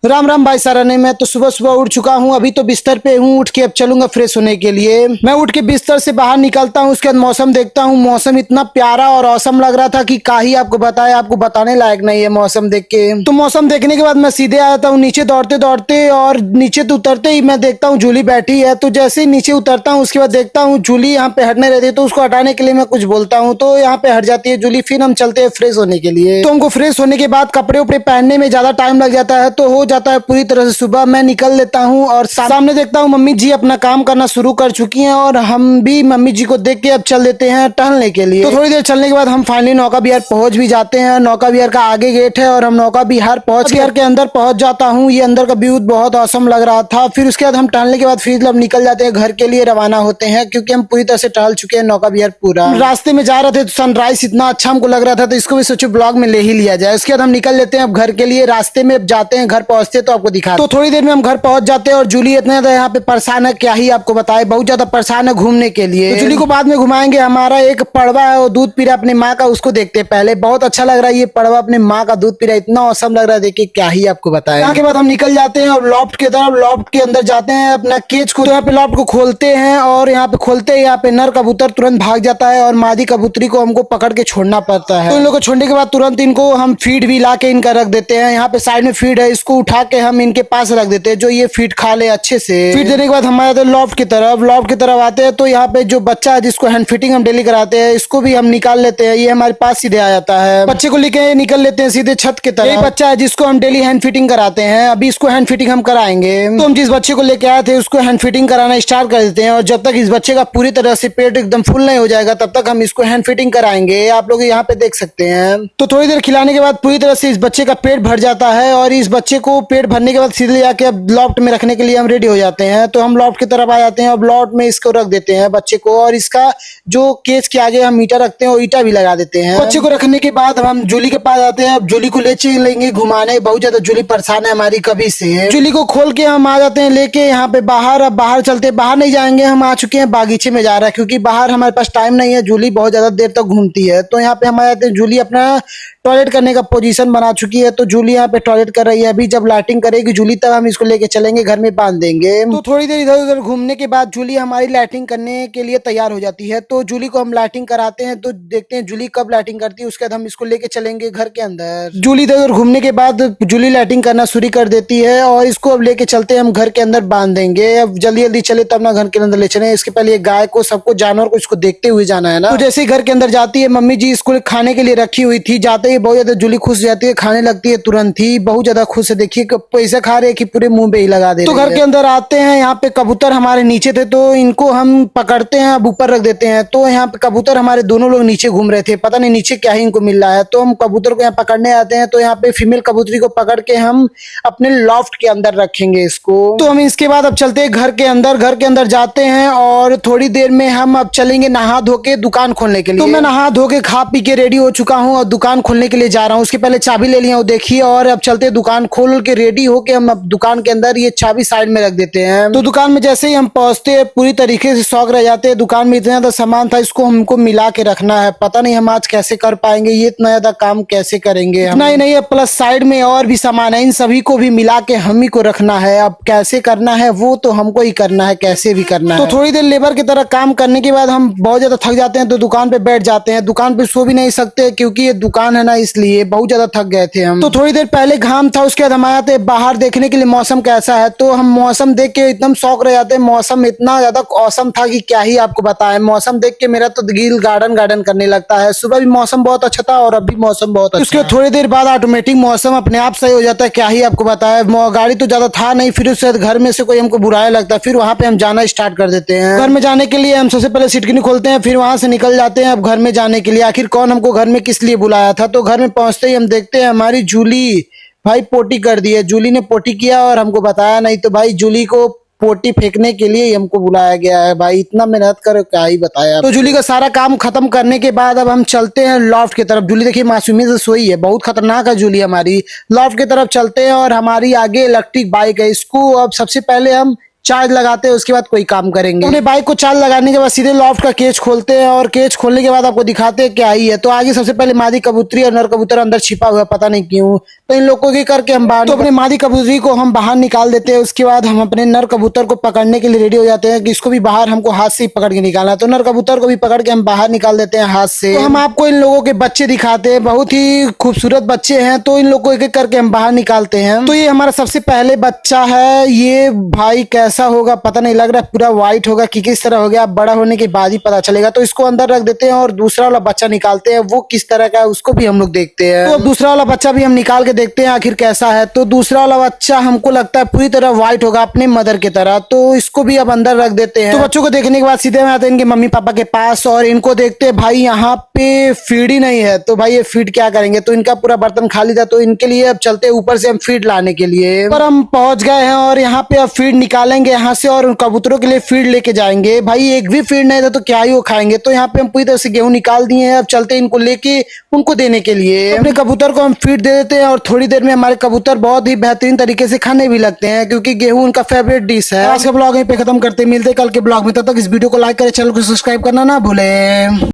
राम राम भाई सारा ने। मैं तो सुबह सुबह उठ चुका हूँ, अभी तो बिस्तर पे हूँ। उठ के अब चलूंगा फ्रेश होने के लिए। मैं उठ के बिस्तर से बाहर निकलता हूँ, उसके बाद मौसम देखता हूँ। मौसम इतना प्यारा और औसम लग रहा था कि क्या ही आपको बताए, आपको बताने लायक नहीं है मौसम देख के। तो मौसम देखने के बाद मैं सीधे आता हूँ नीचे दौड़ते दौड़ते, और नीचे तो उतरते ही मैं देखता हूँ जूली बैठी है। तो जैसे ही नीचे उतरता हूँ उसके बाद देखता हूँ जूली यहाँ पे हटने रहती है, तो उसको हटाने के लिए मैं कुछ बोलता हूँ तो यहाँ पे हट जाती है जूली। फिर हम चलते हैं फ्रेश होने के लिए। तो हमको फ्रेश होने के बाद कपड़े उपड़े पहनने में ज्यादा टाइम लग जाता है, तो हो जाता है पूरी तरह से सुबह। मैं निकल लेता हूँ और सामने देखता हूँ मम्मी जी अपना काम करना शुरू कर चुकी हैं, और हम भी मम्मी जी को देख के अब चल देते हैं टहलने के लिए। तो थोड़ी देर चलने के बाद हम फाइनली नौका विहार पहुंच भी जाते हैं। नौका विहार का आगे गेट है और हम नौका विहार के अंदर पहुंच जाता हूँ। ये अंदर का व्यू बहुत औसम लग रहा था। फिर उसके बाद हम टहलने के बाद फिर अब निकल जाते हैं, घर के लिए रवाना होते हैं, क्योंकि हम पूरी तरह से टहल चुके हैं नौका विहार पूरा। रास्ते में जा रहे थे तो सनराइज इतना अच्छा हमको लग रहा था, तो इसको भी सोचो ब्लॉग में ले ही लिया जाए। उसके बाद हम निकल लेते हैं अब घर के लिए। रास्ते में जाते हैं, घर पहुंचते तो आपको दिखा। तो थोड़ी देर में हम घर पहुंच जाते हैं, और जूली इतना ज्यादा यहाँ पे परेशान है, क्या ही आपको बताए, बहुत ज्यादा परेशान है घूमने के लिए। तो जूली को बाद में घुमाएंगे। हमारा एक पड़वा है, वो दूध पी रहा है अपनी माँ का, उसको देखते हैं पहले। बहुत अच्छा लग रहा है ये पड़वा अपनी माँ का दूध पी रहा है, इतना औसम लग रहा है, देखिए क्या ही आपको बताए। यहाँ के बाद हम निकल जाते हैं और लॉफ्ट की तरफ। लॉफ्ट के अंदर जाते हैं अपना केज को, तो यहाँ पे लॉफ्ट को खोलते हैं, और यहाँ पे खोलते हैं, यहाँ पे नर कबूतर तुरंत भाग जाता है, और मादी कबूतरी को हमको पकड़ के छोड़ना पड़ता है। तो इन लोगों को छोड़ने के बाद तुरंत इनको हम फीड भी ला के इनका रख देते हैं। यहाँ पे साइड में फीड है, इसको उठा के हम इनके पास रख देते हैं, जो ये फीड खा ले अच्छे से। फीड देने के बाद हम आते हैं लॉफ्ट की तरफ। लॉफ्ट की तरफ आते हैं तो यहाँ पे जो बच्चा है जिसको हैंड फिटिंग हम डेली कराते हैं, इसको भी हम निकाल लेते हैं। ये हमारे पास सीधे आ जाता है। बच्चे को लेके निकल लेते हैं सीधे छत की तरफ। ये बच्चा है जिसको हम डेली हैंड फिटिंग कराते हैं, अभी इसको हैंड फिटिंग हम कराएंगे। तो हम जिस बच्चे को लेके आए थे उसको हैंड फिटिंग कराना स्टार्ट कर देते हैं, और जब तक इस बच्चे का पूरी तरह से पेट एकदम फुल नहीं हो जाएगा तब तक हम इसको हैंड फिटिंग कराएंगे। आप लोग यहाँ पे देख सकते हैं। तो थोड़ी देर खिलाने के बाद पूरी तरह से इस बच्चे का पेट भर जाता है, और इस बच्चे को पेट भरने के बाद सीधे जाके अब लॉफ्ट में रखने के लिए हम रेडी हो जाते हैं। तो हम लॉफ्ट की तरफ आ जाते हैं। अब लॉफ्ट में इसको रख देते हैं बच्चे को, और इसका जो केज के आगे हम ईटा रखते हैं वो ईटा भी लगा देते हैं। बच्चे को रखने के बाद हम जूली के पास आते हैं। अब जूली को ले चलेंगे घुमाने, बहुत ज्यादा जूली परेशान है हमारी कभी से। जूली को खोल के हम आ जाते हैं लेके यहाँ पे बाहर। अब बाहर चलते, बाहर नहीं जाएंगे, हम आ चुके हैं बागीचे में जा रहा है, क्योंकि बाहर हमारे पास टाइम नहीं है। जूली बहुत ज्यादा देर तक घूमती है, तो यहाँ पे हम आ जाते हैं। जूली अपना टॉयलेट करने का पोजीशन बना चुकी है, तो जूली यहाँ पे टॉयलेट कर रही है। अभी जब लाइटिंग करेगी जूली तब हम इसको लेके चलेंगे, घर में बांध देंगे। तो थोड़ी देर इधर उधर घूमने के बाद जूली हमारी लाइटिंग करने के लिए तैयार हो जाती है। तो जूली को हम लाइटिंग कराते हैं, तो देखते हैं जूली कब लाइटिंग करती है। उसके बाद हम इसको लेके चलेंगे घर के अंदर। जूली इधर उधर घूमने के बाद जूली लाइटिंग करना शुरू कर देती है, और इसको अब लेके चलते हैं हम घर के अंदर बांध देंगे। अब जल्दी जल्दी चले तब ना घर के अंदर ले चले। इसके पहले गाय को, सबको, जानवर को इसको देखते हुए जाना है ना। तो जैसे ही घर के अंदर जाती है, मम्मी जी इसको खाने के लिए रखी हुई थी, जाते ही बहुत ज्यादा जूली खुश जाती है, खाने लगती है तुरंत ही, बहुत ज्यादा खुश है। देखिए पैसा खा रहे हैं कि पूरे मुंह पे ही लगा दे। तो घर के अंदर आते हैं, यहाँ पे कबूतर हमारे नीचे थे, तो इनको हम पकड़ते हैं, अब ऊपर रख देते हैं। तो यहाँ पे कबूतर हमारे दोनों लोग नीचे घूम रहे थे, पता नहीं नीचे क्या ही इनको मिल रहा है। तो हम कबूतर को यहाँ पकड़ने आते हैं, तो यहाँ पे फीमेल कबूतरी को पकड़ के हम अपने लॉफ्ट के अंदर रखेंगे इसको। तो हम इसके बाद अब चलते हैं घर के अंदर। घर के अंदर जाते हैं, और थोड़ी देर में हम अब चलेंगे नहा धो के दुकान खोलने के लिए। तो मैं नहा धो के खा पी के रेडी हो चुका हूँ और दुकान खोलने के लिए जा रहा हूँ। उसके पहले चाबी ले लिया, वो देखिए, और अब चलते दुकान खोल के रेडी होके हम अब दुकान के अंदर ये चाबी साइड में रख देते हैं। तो दुकान में जैसे ही हम पहुंचते हैं पूरी तरीके से शौक रह जाते हैं। दुकान में इतना ज्यादा सामान था, इसको हमको मिला के रखना है। पता नहीं हम आज कैसे कर पाएंगे, ये इतना ज्यादा काम कैसे करेंगे। इतना ही नहीं है, प्लस साइड में और भी सामान है, इन सभी को भी मिला के हम ही को रखना है। अब कैसे करना है वो तो हमको ही करना है, कैसे भी करना है। तो थोड़ी देर लेबर की तरह काम करने के बाद हम बहुत ज्यादा थक जाते हैं, तो दुकान पे बैठ जाते हैं। दुकान पे सो भी नहीं सकते क्योंकि ये दुकान है ना, इसलिए बहुत ज्यादा थक गए थे हम। तो थोड़ी देर पहले घाम था, उसके बाद हम आए थे बाहर देखने के लिए मौसम कैसा है। तो हम मौसम देख के एकदम शौक रह जाते हैं। मौसम इतना ज्यादा औसम था कि क्या ही आपको बताएं। मौसम देख के मेरा तो दिल गार्डन गार्डन करने लगता है। सुबह भी मौसम बहुत अच्छा था और अभी मौसम बहुत अच्छा। उसके थोड़ी देर बाद ऑटोमेटिक मौसम अपने आप सही हो जाता है, क्या ही आपको बताएं। गाड़ी तो ज्यादा था नहीं, फिर उसके घर में से कोई हमको बुराया लगता है, फिर वहां पे हम जाना स्टार्ट कर देते हैं। घर में जाने के लिए हम सबसे पहले सिटकिनी खोलते हैं, फिर वहां से निकल जाते हैं अब घर में जाने के लिए। आखिर कौन हमको घर में किस लिए बुलाया था। तो घर में पहुंचते ही हम देखते हैं हमारी जूली भाई पोटी कर दी है। जूली ने पोटी किया और हमको बताया नहीं, तो भाई जूली को पोटी फेंकने के लिए ही हमको बुलाया गया है। भाई इतना मेहनत कर क्या ही बताया। तो जूली का सारा काम खत्म करने के बाद अब हम चलते हैं लॉफ्ट की तरफ। जूली देखिए मासूमी से सोई है, बहुत खतरनाक है जूली हमारी। लॉफ्ट की तरफ चलते हैं और हमारी आगे इलेक्ट्रिक बाइक है, इसको अब सबसे पहले हम चार्ज लगाते हैं, उसके बाद कोई काम करेंगे। अपने बाइक को चार्ज लगाने के बाद सीधे लॉफ्ट का केज खोलते हैं और केज खोलने के बाद आपको दिखाते हैं क्या ही है। तो आगे सबसे पहले मादी कबूतरी और नर कबूतर अंदर छिपा हुआ, पता नहीं क्यों। तो इन लोगों के करके हम बाहर, तो अपने मादी कबूतरी को हम बाहर निकाल देते हैं। उसके बाद हम अपने नर कबूतर को पकड़ने के लिए रेडी हो जाते हैं कि इसको भी बाहर हमको हाथ से ही पकड़ के निकालना है। तो नर कबूतर को भी पकड़ के हम बाहर निकाल देते हैं हाथ से। तो हम आपको इन लोगों के बच्चे दिखाते हैं, बहुत ही खूबसूरत बच्चे हैं। तो इन लोगों को एक एक करके हम बाहर निकालते हैं। तो ये हमारा सबसे पहले बच्चा है। ये भाई कैसा होगा पता नहीं, लग रहा है पूरा व्हाइट होगा कि किस तरह हो गया, बड़ा होने के बाद ही पता चलेगा। तो इसको अंदर रख देते हैं और दूसरा वाला बच्चा निकालते हैं, वो किस तरह का है उसको भी हम लोग देखते हैं। तो दूसरा वाला बच्चा भी हम निकाल के देखते हैं आखिर कैसा है। तो दूसरा वाला बच्चा हमको लगता है पूरी तरह व्हाइट होगा, अपने मदर की तरह। तो इसको भी अब अंदर रख देते हैं। तो बच्चों को देखने के बाद सीधे हम आते हैं इनके मम्मी पापा के पास और इनको देखते हैं भाई यहाँ पे फीड ही नहीं है। तो भाई ये फीड क्या करेंगे, तो इनका पूरा बर्तन खाली था। तो इनके लिए अब चलते हैं ऊपर से हम फीड लाने के लिए। पर हम पहुंच गए हैं और यहाँ पे अब फीड निकालेंगे यहाँ से और कबूतरों के लिए फीड लेके जाएंगे। भाई एक भी फीड नहीं था तो क्या ही वो खाएंगे। तो यहाँ पे हम पूरी तरह से गेहूं निकाल दिए हैं। अब चलते हैं इनको लेके उनको देने के लिए। अपने कबूतर को हम फीड दे देते हैं और थोड़ी देर में हमारे कबूतर बहुत ही बेहतरीन तरीके से खाने भी लगते हैं, क्योंकि गेहूं उनका फेवरेट डिश है। आज का ब्लॉग यहीं पे खत्म करते हैं, मिलते हैं कल के ब्लॉग में। तब तक इस वीडियो को लाइक करें, चैनल को सब्सक्राइब करना ना भूलें।